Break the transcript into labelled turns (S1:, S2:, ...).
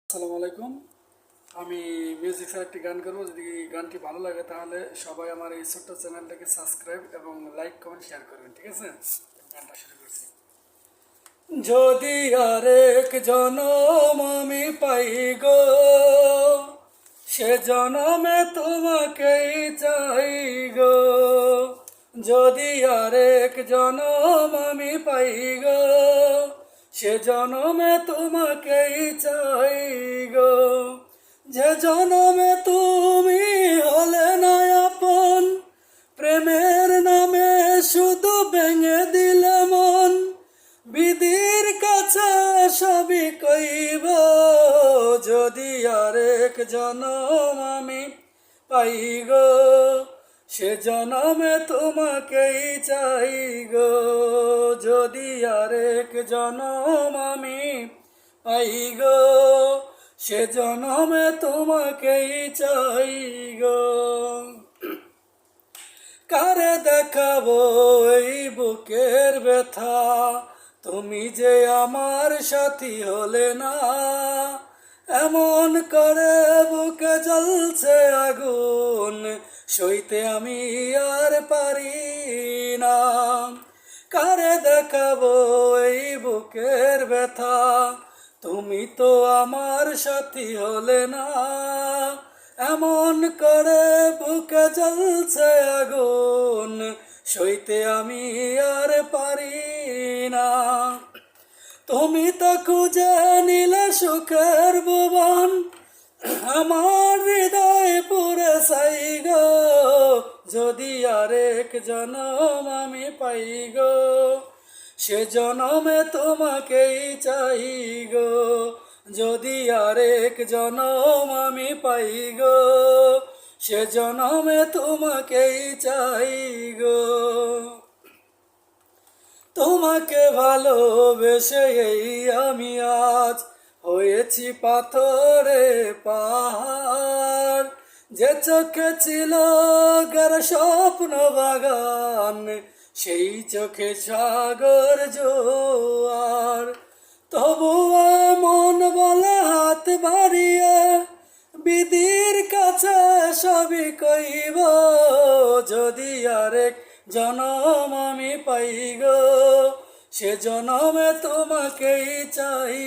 S1: আসসালামু আলাইকুম। আমি মিউজিক স্যার একটি গান করবো। যদি গানটি ভালো লাগে তাহলে সবাই আমার এই ছোট্ট চ্যানেলটাকে সাবস্ক্রাইব এবং লাইক কমেন্ট শেয়ার করবেন, ঠিক আছে? গানটা শুরু করছি। যদি আরেক জনম আমি পাই গো, সে জনমে তোমাকেই চাই গো। যদি আরেক জনম আমি পাই গো, সে জনমে তোমাকেই চাই গো। যে জনমে তুমি হলে না আপন, প্রেমের নামে শুধু ভেঙে দিলে মন। বিধির কাছে সবই কইব, যদি আরেক জনম আমি পাই গো, সে জনমে তোমাকেই চাই গো। যদি আরেক জনম আমি পাই গো, সে জনমে তোমাকেই চাই গো। কারে দেখাবো এই বুকের ব্যথা, তুমি যে আমার সাথী হলে না। এমন করে বুকে জ্বলছে আগুন, সইতে আমি আর পারি না। কারে দেখাবো এই বুকের ব্যথা, তুমি তো আমার সাথী হলে না। এমন করে বুকে জ্বলছে আগুন, সইতে আমি আর পারি না। তুমি তো খুঁজে নিলে সুখের ভুবন, আমার হৃদয় পুরে চাই গো। যদি আরেক জনম আমি পাই গো, সে জনমে তোমাকেই চাই গো। যদি আরেক জনম আমি পাই গো, সে জনমে তোমাকেই চাই গো। তোমাকে ভালোবেসে এই আমি আজ হয়েছি পাথরে পাহাড়। যে চোখে ছিল গার স্বপ্ন বাগান, সেই চোখে সাগর জোয়ার। তবু মন বলে হাত বাড়িয়ে, বিধির কাছে সবই কইব। যদি আরেক জনম আমি পাই গো, সে জনমে তোমাকেই চাই।